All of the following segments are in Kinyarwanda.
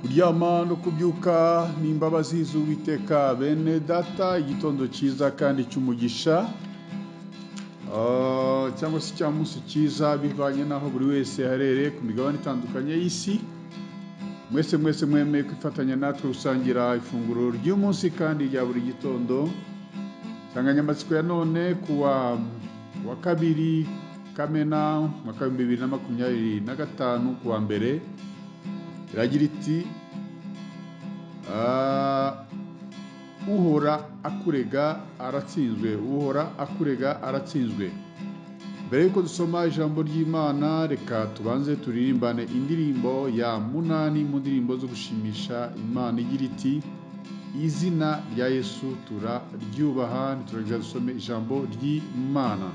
kuryama no kubyuka n'imbabazi z'Uwiteka bene data igitondo cyiza kandi cy'umugisha cyangwa se cya munsi cyiza bivanye naho buri wese aherereye ku migabane itandukanye y'isi. Mwese mwemeye kwifatanya natwe gusangira ifunguro ry'umunsi kandi rya buri gitondo. Insanganyamatsiko ya none kuwa kabiri Kamena mwaka 2025 kuwa mbere iragira iti uhora akurega aratsinzwe. Uhora akurega aratsinzwe. Mbere yuko dusoma ijambo ry'Imana, reka tubanze turirimbane indirimbo ya 8 mu ndirimbo zo gushimisha Imana igira iti izina rya Yesu turaryubaha. Nituragiza dusome ijambo ry'Imana.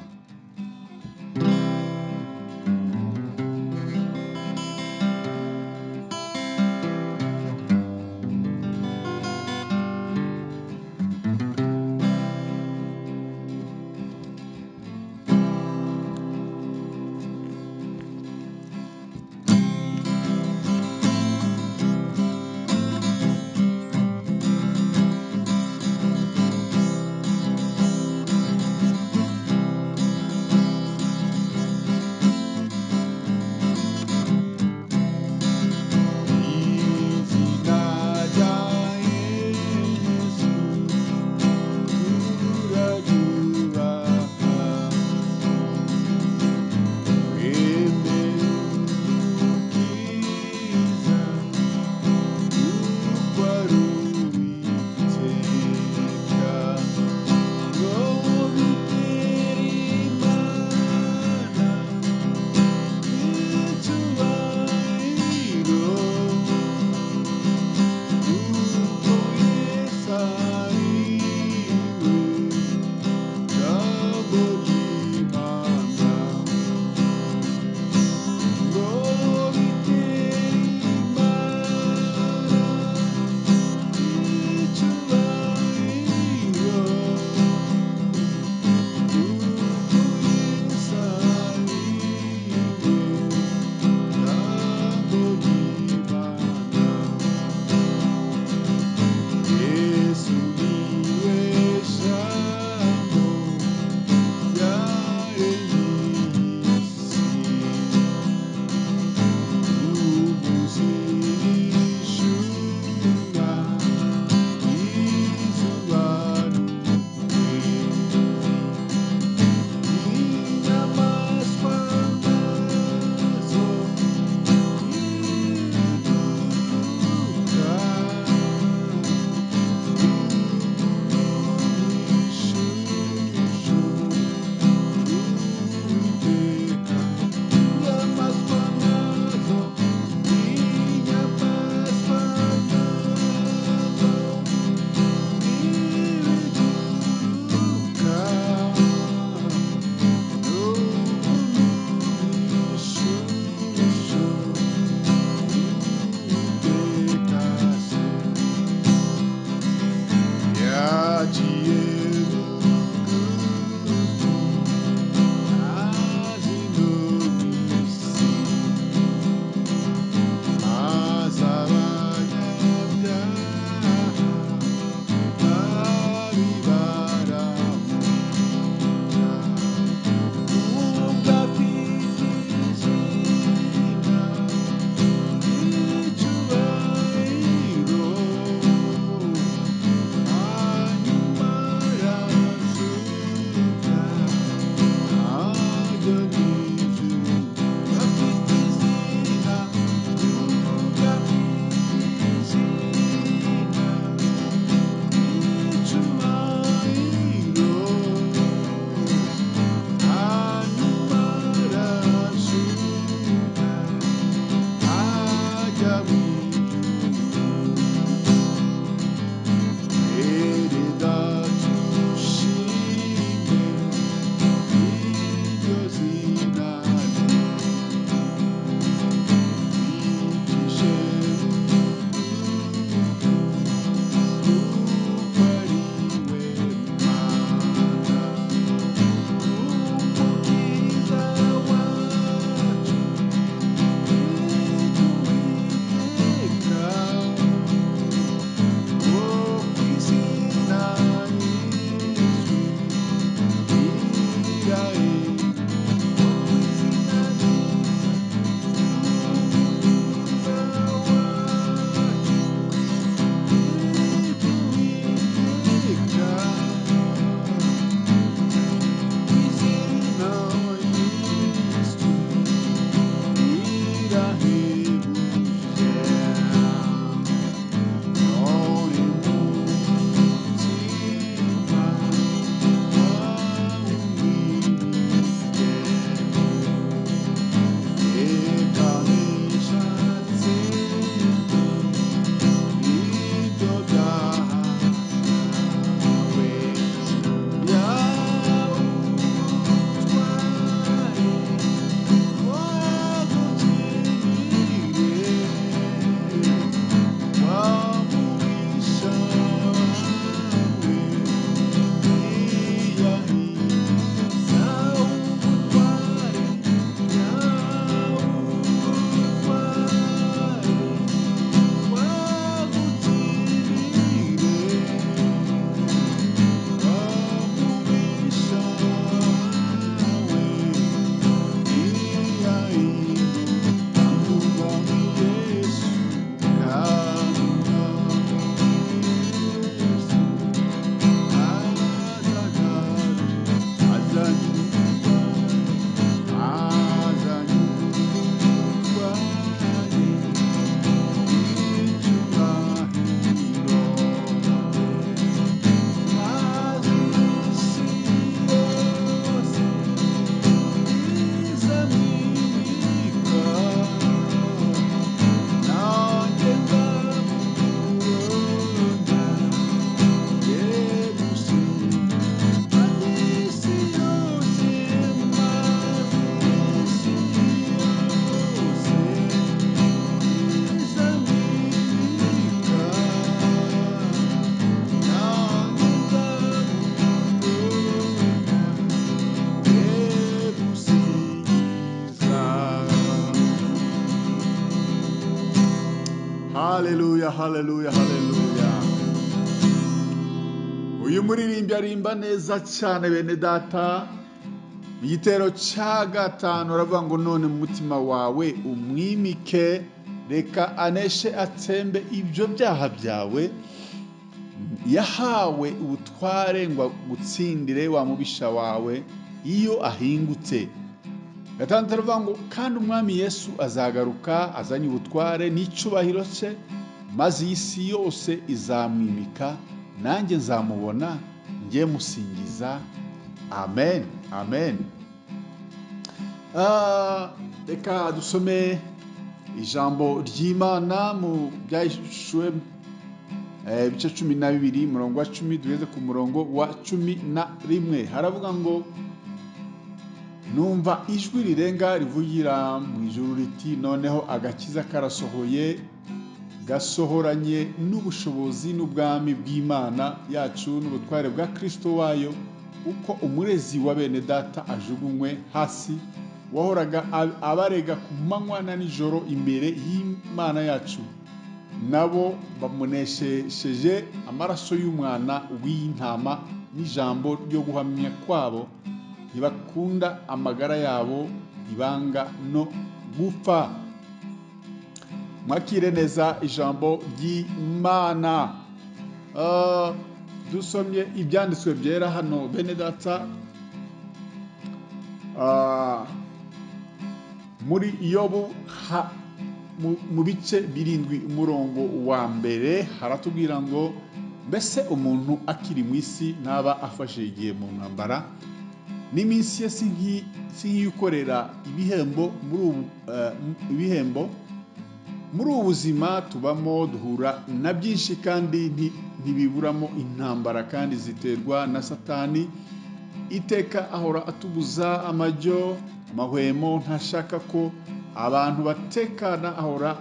Haleluya, haleluya, haleluya. Uyu muririmbyi arimba neza cyane bene data. Igitero cya gatanu aravuga ngo none mu mutima wawe umwimike, reka aneshe atsembe ibyo byaha byawe. Yahawe ubutware ngo gutsindire wa mubisha wawe iyo ahingutse. Gatandatu aravuga ngo kandi umwami Yesu azagaruka azanye ubutware n'icyubahiro cye, maze iyi si yose izamwimika, nanjye nzamubona njye musingiza. Amen, amen. Reka dusome ijambo ry'Imana mu Byahishuwe ibice 12 umurongo wa 10 tugeze ku murongo wa 11. Haravuga ngo numva ijwi rirenga rivugira mu ijuru riti, noneho agakiza karasohoye, gasohoranye n'ubushobozi n'ubwami bw'Imana yacu n'ubutware bwa Kristo wayo, uko umurezi wa bene data ajugunywe hasi, wahoraga abarega ku manywa na nijoro imbere y'Imana yacu. Nabo bamuneshesheje amaraso y'umwana w'intama n'ijambo ryo guhamya kwabo, ntibakunda amagara yabo, ibanga no gupfa. Mwakire neza ijambo ry'Imana. Dusomye ibyanditswe byera hano bene data, muri Yobu mu bice 7 umurongo wa mbere haratubwira ngo mbese umuntu akiri mu isi ntaba afashe igihe mu ntambara, n'iminsi ye si nk'iyukorera ibihembo muri ubu buzima tubamo. Duhura na byinshi kandi ntibiburamo intambara, kandi ziterwa na Satani. Iteka ahora atubuza amajyo, amahwemo, ntashaka ko abantu batekana, ahora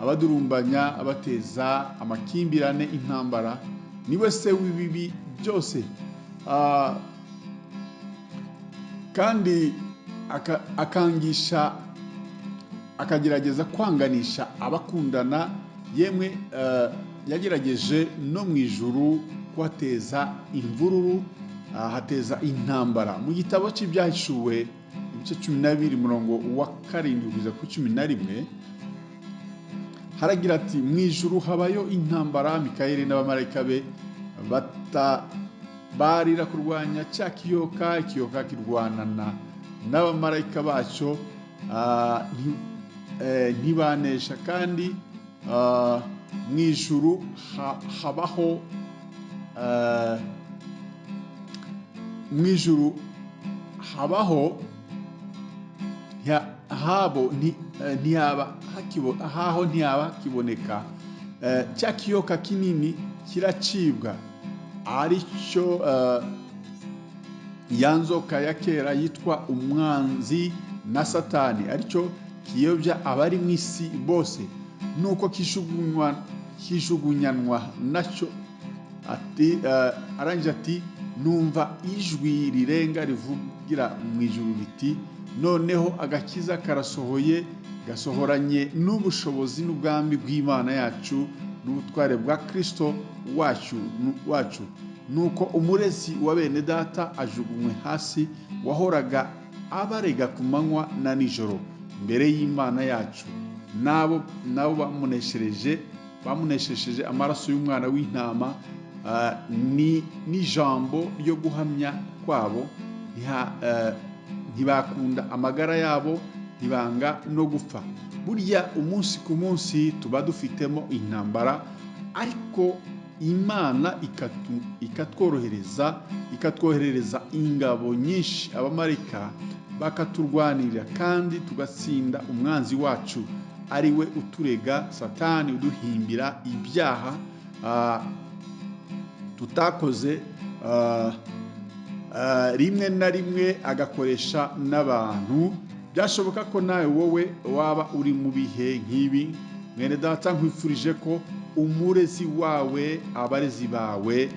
abadurumbanya, abateza amakimbirane, intambara. Niwe se w'ibibi byose, kandi akagerageza kwanganisha abakundana. Yemwe yagerageje no mu ijuru kuhateza imvururu, hateza intambara. Mu gitabo cy'Ibyahishuwe ibice 12 umurongo wa 7 kugeza ku 11 haragira ati, mu ijuru habayo intambara, Mikayeli n'abamarayika be barira kurwanya cya kiyoka, ikiyoka kirwanana n'abamarayika bacyo, ntibanesha. kandi mu ijuru habaho ntihaba hakiboneka. Cya kiyoka kinini kiracibwa, ari cyo ya nzoka ya kera yitwa umwanzi na Satani, ari cyo kiyobya abari mu isi bose, nuko kijugunyanwa nacyo. Arangije ati, numva ijwi rirenga rivugira mu ijuru riti, noneho agakiza karasohoye, gasohoranye n'ubushobozi n'ubwami bw'Imana yacu n'ubutware bwa Kristo wacu. Nuko umurezi wa bene data ajugunywe hasi, wahoraga abarega ku manywa na nijoro imbere y'Imana yacu. Nabo bamuneshesheje amaraso y'umwana w'intama n'ijambo ryo guhamya kwabo, ntibakunda amagara yabo, ntibanga no gupfa. Burya umunsi ku munsi tuba dufitemo intambara, ariko Imana ikatwoherereza ingabo nyinshi, abamarayika bakaturwanirira, kandi tugatsinda umwanzi wacu, ari we uturega, Satani, uduhimbira ibyaha tutakoze, rimwe na rimwe agakoresha n'abantu. Byashoboka ko nawe wowe waba uri mu bihe nk'ibi. Mwene data, nkwifurije ko umurezi wawe, abarezi bawe,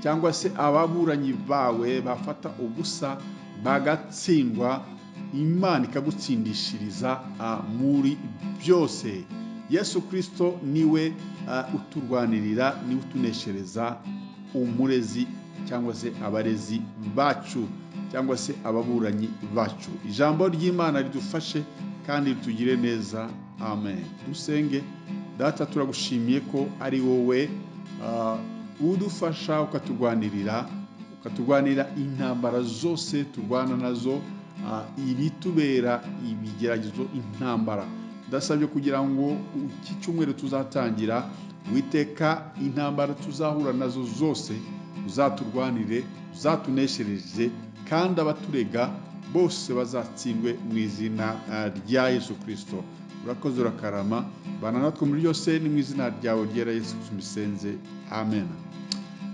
cyangwa se ababuranyi bawe bafata ubusa bagatsindwa, Imana ikagutsindishiriza muri byose. Yesu Kristo niwe uturwanirira, niwe utuneshereza umurezi cyangwa se abarezi bacu cyangwa se ababuranyi bacu. Ijambo ry'Imana ridufashe kandi ritugire neza. Amen. Dusenge. Data, turagushimiye ko ari wowe udufasha ukaturwanirira intambara zose turwana nazo, ibitubera ibigeragezo, intambara. Ndasabye kugira ngo iki cyumweru tuzatangira, Uwiteka, intambara tuzahura nazo zose uzaturwanire, uzatuneshereje, kandi abaturega bose bazatsindwe mu izina rya Yesu Kristo. Urakoze, urakarama. Bana natwe muri byose, ni mu izina ryawe ryera Yesu tubisenze. Amen.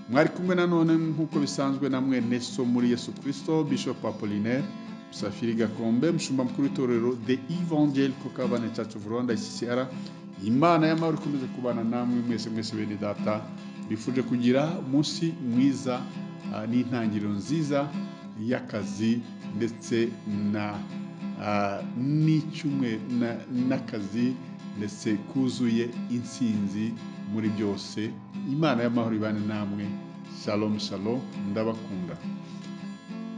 Mwari kumwe nanone nk'uko bisanzwe na mwene so muri Yesu Kristo, Bishop Apollinaire Musafiri Gakombe, mushumba mukuru w'itorero The Evangelical Covenant Church of Rwanda ICCR. Imana y'amahoro ikomeze kubana namwe mwese bene data. Bifuje kugira umunsi mwiza n'intangiriro nziza y'akazi, ndetse n'akazi ndetse kuzuye intsinzi muri byose. Imana y'amahoro ibane namwe. Shalom shalom, ndabakunda.